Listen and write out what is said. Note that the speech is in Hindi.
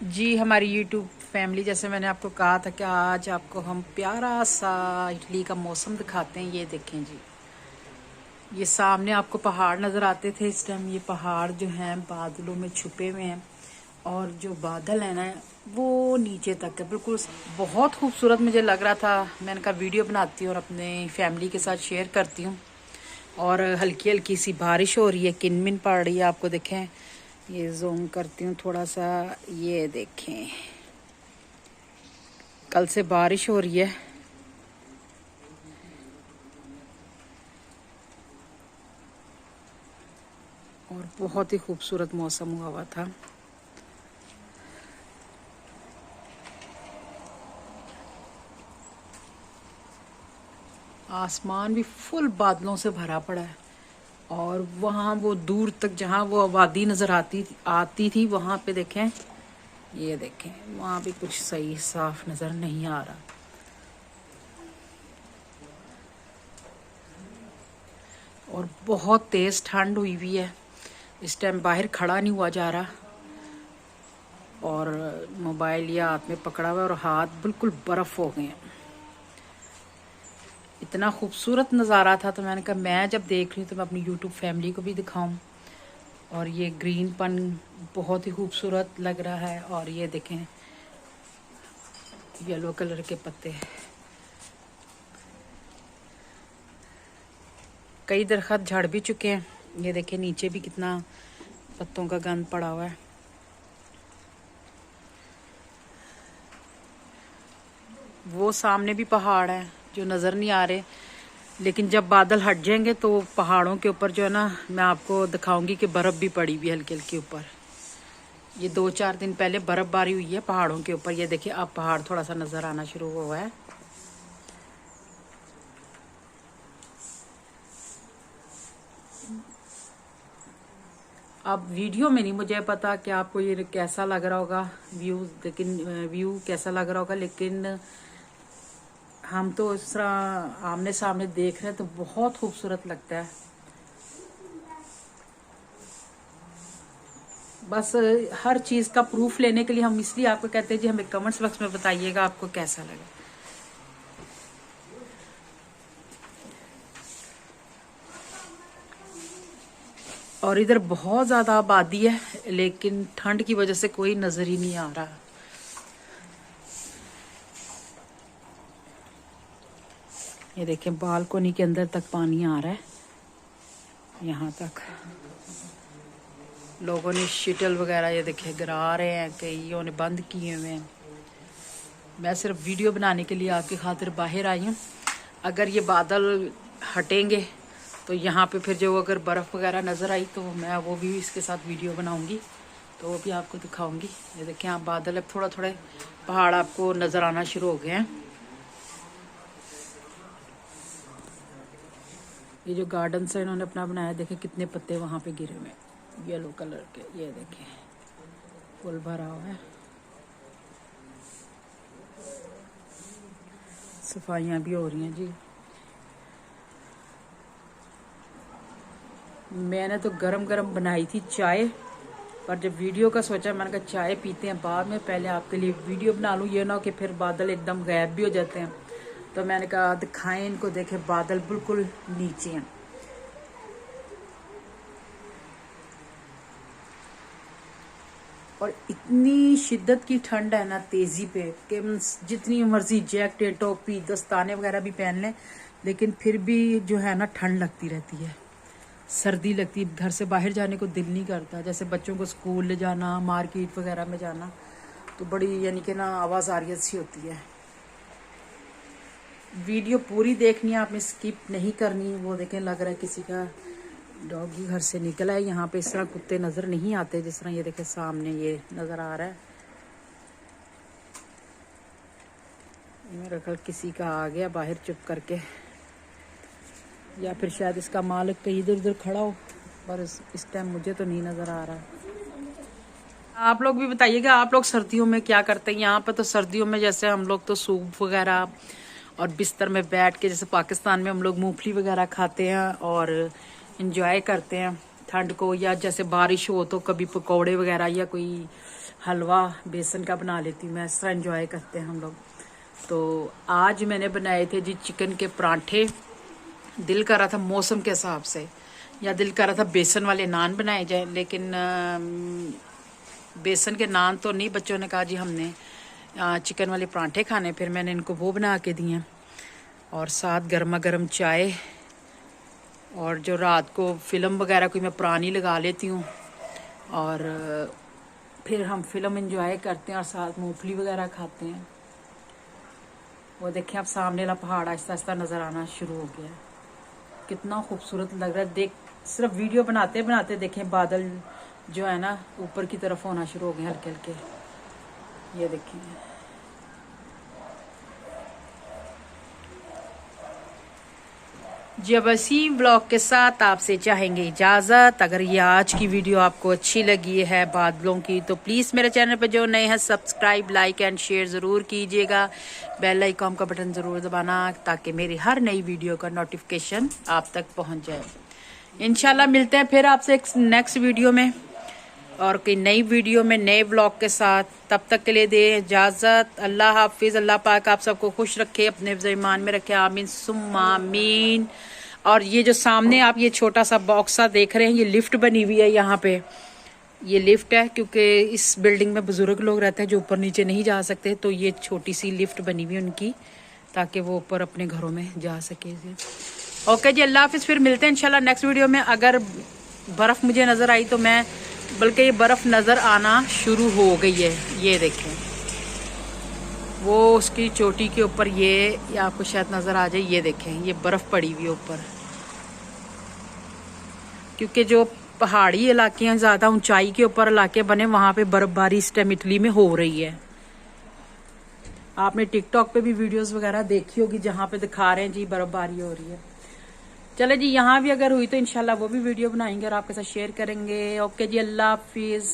जी हमारी यूट्यूब फैमिली, जैसे मैंने आपको कहा था कि आज आपको हम प्यारा सा इटली का मौसम दिखाते हैं। ये देखें जी, ये सामने आपको पहाड़ नज़र आते थे। इस टाइम ये पहाड़ जो हैं बादलों में छुपे हुए हैं और जो बादल है ना वो नीचे तक है बिल्कुल। बहुत खूबसूरत मुझे लग रहा था। मैंने कहा वीडियो बनाती हूँ और अपने फैमिली के साथ शेयर करती हूँ। और हल्की हल्की सी बारिश हो रही है, किनमिन पड़ रही है। आपको देखें, ये जूम करती हूँ थोड़ा सा, ये देखें कल से बारिश हो रही है। और बहुत ही खूबसूरत मौसम हुआ हुआ था। आसमान भी फुल बादलों से भरा पड़ा है और वहाँ वो दूर तक जहाँ वो वादी नज़र आती थी वहाँ पे देखें, ये देखें वहाँ भी कुछ सही साफ नज़र नहीं आ रहा। और बहुत तेज़ ठंड हुई हुई है। इस टाइम बाहर खड़ा नहीं हुआ जा रहा और मोबाइल या हाथ में पकड़ा हुआ और हाथ बिल्कुल बर्फ़ हो गए हैं। इतना खूबसूरत नज़ारा था तो मैंने कहा मैं जब देख रही हूँ तो मैं अपनी यूट्यूब फैमिली को भी दिखाऊं। और ये ग्रीन पन बहुत ही खूबसूरत लग रहा है। और ये देखें येलो कलर के पत्ते, कई दरख्त झड़ भी चुके हैं। ये देखें नीचे भी कितना पत्तों का गंद पड़ा हुआ है। वो सामने भी पहाड़ हैं जो नज़र नहीं आ रहे, लेकिन जब बादल हट जाएंगे तो पहाड़ों के ऊपर जो है ना मैं आपको दिखाऊंगी कि बर्फ़ भी पड़ी हुई है हल्की हल्की ऊपर। ये 2-4 दिन पहले बर्फ़बारी हुई है पहाड़ों के ऊपर। ये देखिए अब पहाड़ थोड़ा सा नज़र आना शुरू हुआ है। अब वीडियो में नहीं मुझे पता कि आपको ये कैसा लग रहा होगा व्यू, लेकिन व्यू कैसा लग रहा होगा, लेकिन हम तो इस तरह आमने सामने देख रहे हैं तो बहुत खूबसूरत लगता है। बस हर चीज़ का प्रूफ लेने के लिए हम इसलिए आपको कहते हैं जी हमें कमेंट्स बॉक्स में बताइएगा आपको कैसा लगा। और इधर बहुत ज़्यादा आबादी है लेकिन ठंड की वजह से कोई नज़र ही नहीं आ रहा। ये देखें बालकोनी के अंदर तक पानी आ रहा है, यहाँ तक। लोगों ने शटल वगैरह ये देखे गिरा रहे हैं, कईयों ने बंद किए हुए हैं। मैं सिर्फ वीडियो बनाने के लिए आपकी खातिर बाहर आई हूँ। अगर ये बादल हटेंगे तो यहाँ पे फिर जो अगर बर्फ़ वगैरह नज़र आई तो मैं वो भी इसके साथ वीडियो बनाऊंगी, तो वो भी आपको दिखाऊंगी। ये देखें आप बादल अब थोड़ा थोड़े पहाड़ आपको नज़र आना शुरू हो गए हैं। ये जो गार्डन है इन्होंने अपना बनाया, देखें कितने पत्ते वहाँ पे गिरे हुए हैं येलो कलर के। ये देखें फुल भरा हुआ है। सफाइयाँ भी हो रही हैं जी। मैंने तो गरम गरम बनाई थी चाय, पर जब वीडियो का सोचा मैंने कहा चाय पीते हैं बाद में, पहले आपके लिए वीडियो बना लूँ, ये ना कि फिर बादल एकदम गायब भी हो जाते हैं। तो मैंने कहा दिखाएं इनको, देखें बादल बिल्कुल नीचे हैं। और इतनी शिद्दत की ठंड है ना तेज़ी पे कि जितनी मर्जी जैकेट टोपी दस्ताने वगैरह भी पहन लें लेकिन फिर भी जो है ना ठंड लगती रहती है, सर्दी लगती है। घर से बाहर जाने को दिल नहीं करता। जैसे बच्चों को स्कूल ले जाना, मार्केट वगैरह में जाना तो बड़ी यानी कि ना आवाज़ आरियत सी होती है। वीडियो पूरी देखनी है आपने, स्किप नहीं करनी। वो देखें लग रहा है किसी का डॉगी घर से निकला है। यहाँ पे इस तरह कुत्ते नज़र नहीं आते जिस तरह ये देखें सामने ये नज़र आ रहा है। मेरा ख्याल किसी का आ गया बाहर चुप करके, या फिर शायद इसका मालिक कहीं इधर उधर खड़ा हो, पर इस टाइम मुझे तो नहीं नज़र आ रहा। आप लोग भी बताइएगा आप लोग सर्दियों में क्या करते हैं। यहाँ पर तो सर्दियों में जैसे हम लोग तो सूप वगैरह और बिस्तर में बैठ के, जैसे पाकिस्तान में हम लोग मूंगफली वगैरह खाते हैं और इंजॉय करते हैं ठंड को। या जैसे बारिश हो तो कभी पकौड़े वगैरह या कोई हलवा बेसन का बना लेती हूँ मैं, इस तरह एंजॉय करते हैं हम लोग। तो आज मैंने बनाए थे जी चिकन के परांठे। दिल कर रहा था मौसम के हिसाब से, या दिल कर रहा था बेसन वाले नान बनाए जाए, लेकिन बेसन के नान तो नहीं, बच्चों ने कहा जी हमने चिकन वाले परांठे खाने, फिर मैंने इनको वो बना के दिए। और साथ गर्मा गर्म चाय, और जो रात को फ़िल्म वगैरह कोई मैं पुरानी लगा लेती हूँ, और फिर हम फिल्म एंजॉय करते हैं और साथ मूंगफली वगैरह खाते हैं। वो देखें अब सामने वाला पहाड़ आहिस्ता आहिस्ता नज़र आना शुरू हो गया है, कितना खूबसूरत लग रहा है। देख सिर्फ वीडियो बनाते बनाते देखें बादल जो है ना ऊपर की तरफ होना शुरू हो गए हल्के हल्के, ये देखें। जी अब इसी ब्लॉग के साथ आपसे चाहेंगे इजाज़त। अगर ये आज की वीडियो आपको अच्छी लगी है बादलों की, तो प्लीज़ मेरे चैनल पर जो नए हैं सब्सक्राइब, लाइक एंड शेयर ज़रूर कीजिएगा। बेल आइकॉन का बटन ज़रूर दबाना ताकि मेरी हर नई वीडियो का नोटिफिकेशन आप तक पहुंच जाए। इंशाल्लाह मिलते हैं फिर आपसे एक नेक्स्ट वीडियो में और कोई नई वीडियो में नए ब्लॉग के साथ। तब तक के लिए दे इजाज़त। अल्लाह हाफिज़। अल्लाह पाक आप सबको खुश रखे, अपने ईमान में रखे, आमीन सुम्मा आमीन। और ये जो सामने आप ये छोटा सा बॉक्स सा देख रहे हैं, ये लिफ्ट बनी हुई है। यहाँ पे ये लिफ्ट है क्योंकि इस बिल्डिंग में बुजुर्ग लोग रहते हैं जो ऊपर नीचे नहीं जा सकते, तो ये छोटी सी लिफ्ट बनी हुई है उनकी, ताकि वो ऊपर अपने घरों में जा सके। ओके जी, अल्लाह हाफिज़। फिर मिलते हैं इंशाल्लाह नेक्स्ट वीडियो में। अगर बर्फ़ मुझे नज़र आई तो मैं, बल्कि ये बर्फ़ नज़र आना शुरू हो गई है, ये देखें वो उसकी चोटी के ऊपर, ये आपको शायद नज़र आ जाए, ये देखें ये बर्फ़ पड़ी हुई है ऊपर। क्योंकि जो पहाड़ी इलाके हैं, ज़्यादा ऊंचाई के ऊपर इलाके बने, वहाँ पे बर्फ़बारी इस टाइम इटली में हो रही है। आपने टिकटॉक पे भी वीडियोस वगैरह देखी होगी जहाँ पे दिखा रहे हैं जी बर्फ़बारी हो रही है। चले जी, यहाँ भी अगर हुई तो इंशाल्लाह वो भी वीडियो बनाएंगे और आपके साथ शेयर करेंगे। ओके जी, अल्लाह हाफिज़।